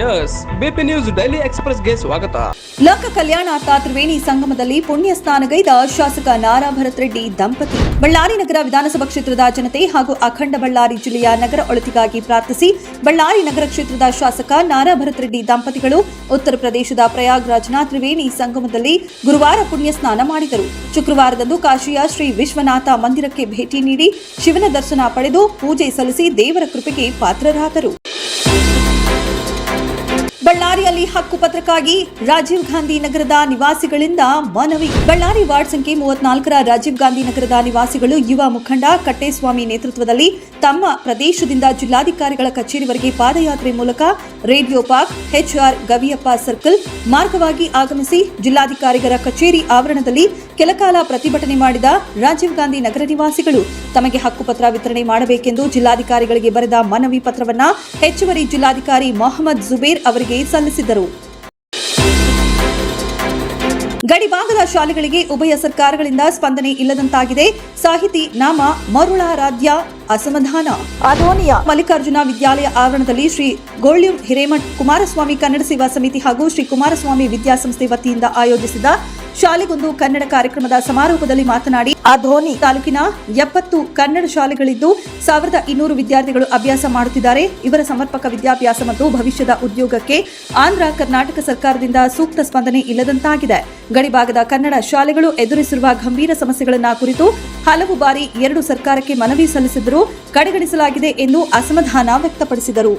Yes BP news daily ಎಕ್ಸ್‌ಪ್ರೆಸ್‌ಗೆ ಸ್ವಾಗತ. ಲೋಕ ಕಲ್ಯಾಣಾರ್ಥ ತ್ರಿವೇಣಿ ಸಂಗಮದಲ್ಲಿ ಪುಣ್ಯ ಸ್ನಾನಗೈದ ಶಾಸಕ ನಾರಾ ಭರತ್ ರೆಡ್ಡಿ ದಂಪತಿ. ಬಳ್ಳಾರಿ ನಗರ ವಿಧಾನಸಭಾ ಕ್ಷೇತ್ರದ ಜನತೆ ಹಾಗೂ ಅಖಂಡ ಬಳ್ಳಾರಿ ಜಿಲ್ಲೆಯ ನಗರ ಒಳಿತಿಗಾಗಿ ಪ್ರಾರ್ಥಿಸಿ ಬಳ್ಳಾರಿ ನಗರ ಕ್ಷೇತ್ರದ ಶಾಸಕ ನಾರಾ ಭರತ್ ರೆಡ್ಡಿ ದಂಪತಿಗಳು ಉತ್ತರ ಪ್ರದೇಶದ ಪ್ರಯಾಗ್ರಾಜ್ನ ತ್ರಿವೇಣಿ ಸಂಗಮದಲ್ಲಿ ಗುರುವಾರ ಪುಣ್ಯ ಸ್ನಾನ ಮಾಡಿದರು. ಶುಕ್ರವಾರದಂದು ಕಾಶಿಯ ಶ್ರೀ ವಿಶ್ವನಾಥ ಮಂದಿರಕ್ಕೆ ಭೇಟಿ ನೀಡಿ ಶಿವನ ದರ್ಶನ ಪಡೆದು ಪೂಜೆ ಸಲ್ಲಿಸಿ ದೇವರ ಕೃಪೆಗೆ ಪಾತ್ರರಾದರು. ಬಳ್ಳಾರಿಯಲ್ಲಿ ಹಕ್ಕುಪತ್ರಕ್ಕಾಗಿ ರಾಜೀವ್ ಗಾಂಧಿ ನಗರದ ನಿವಾಸಿಗಳಿಂದ ಮನವಿ. ಬಳ್ಳಾರಿ ವಾರ್ಡ್ ಸಂಖ್ಯೆ 34ರ ರಾಜೀವ್ ಗಾಂಧಿ ನಗರದ ನಿವಾಸಿಗಳು ಯುವ ಮುಖಂಡ ಕಟ್ಟೇಸ್ವಾಮಿ ನೇತೃತ್ವದಲ್ಲಿ ತಮ್ಮ ಪ್ರದೇಶದಿಂದ ಜಿಲ್ಲಾಧಿಕಾರಿಗಳ ಕಚೇರಿವರೆಗೆ ಪಾದಯಾತ್ರೆ ಮೂಲಕ radio park, HR Gaviyappa circle ಮಾರ್ಗವಾಗಿ ಆಗಮಿಸಿ ಜಿಲ್ಲಾಧಿಕಾರಿಗಳ ಕಚೇರಿ ಆವರಣದಲ್ಲಿ ಕೆಲಕಾಲ ಪ್ರತಿಭಟನೆ ಮಾಡಿದ ರಾಜೀವ್ ಗಾಂಧಿ ನಗರ ನಿವಾಸಿಗಳು ತಮಗೆ ಹಕ್ಕುಪತ್ರ ವಿತರಣೆ ಮಾಡಬೇಕೆಂದು ಜಿಲ್ಲಾಧಿಕಾರಿಗಳಿಗೆ ಬರೆದ ಮನವಿ ಪತ್ರವನ್ನು ಹೆಚ್ಚುವರಿ ಜಿಲ್ಲಾಧಿಕಾರಿ ಮೊಹಮ್ಮದ್ ಜುಬೇರ್ ಅವರಿಗೆ ಸಲ್ಲಿಸಿದರು. ಗಡಿಭಾಗದ ಶಾಲೆಗಳಿಗೆ ಉಭಯ ಸರ್ಕಾರಗಳಿಂದ ಸ್ಪಂದನೆ ಇಲ್ಲದಂತಾಗಿದೆ. ಸಾಹಿತಿ ನಾಮ ಮರುಳಾರಾಧ್ಯ ಅಸಮಾಧಾನ. ಅದೋನಿಯ ಮಲ್ಲಿಕಾರ್ಜುನ ವಿದ್ಯಾಲಯ ಆವರಣದಲ್ಲಿ ಶ್ರೀ ಗೋಳ್ಯಂ ಹಿರೇಮಠ್ ಕುಮಾರಸ್ವಾಮಿ ಕನ್ನಡ ಸೇವಾ ಸಮಿತಿ ಹಾಗೂ ಶ್ರೀ ಕುಮಾರಸ್ವಾಮಿ ವಿದ್ಯಾಸಂಸ್ಥೆ ವತಿಯಿಂದ ಆಯೋಜಿಸಿದ ಶಾಲೆಗೊಂದು ಕನ್ನಡ ಕಾರ್ಯಕ್ರಮದ ಸಮಾರೋಪದಲ್ಲಿ ಮಾತನಾಡಿ, ಅದೋನಿ ತಾಲೂಕಿನ 70 ಕನ್ನಡ ಶಾಲೆಗಳಿದ್ದು 1200 ವಿದ್ಯಾರ್ಥಿಗಳು ಅಭ್ಯಾಸ ಮಾಡುತ್ತಿದ್ದಾರೆ. ಇವರ ಸಮರ್ಪಕ ವಿದ್ಯಾಭ್ಯಾಸ ಮತ್ತು ಭವಿಷ್ಯದ ಉದ್ಯೋಗಕ್ಕೆ ಆಂಧ್ರ ಕರ್ನಾಟಕ ಸರ್ಕಾರದಿಂದ ಸೂಕ್ತ ಸ್ಪಂದನೆ ಇಲ್ಲದಂತಾಗಿದೆ. ಗಡಿಭಾಗದ ಕನ್ನಡ ಶಾಲೆಗಳು ಎದುರಿಸಿರುವ ಗಂಭೀರ ಸಮಸ್ಯೆಗಳನ್ನು ಕುರಿತು ಹಲವು ಬಾರಿ 2 ಸರ್ಕಾರಕ್ಕೆ ಮನವಿ ಸಲ್ಲಿಸಿದರೂ ಕಡೆಗಣಿಸಲಾಗಿದೆ ಎಂದು ಅಸಮಾಧಾನ ವ್ಯಕ್ತಪಡಿಸಿದರು.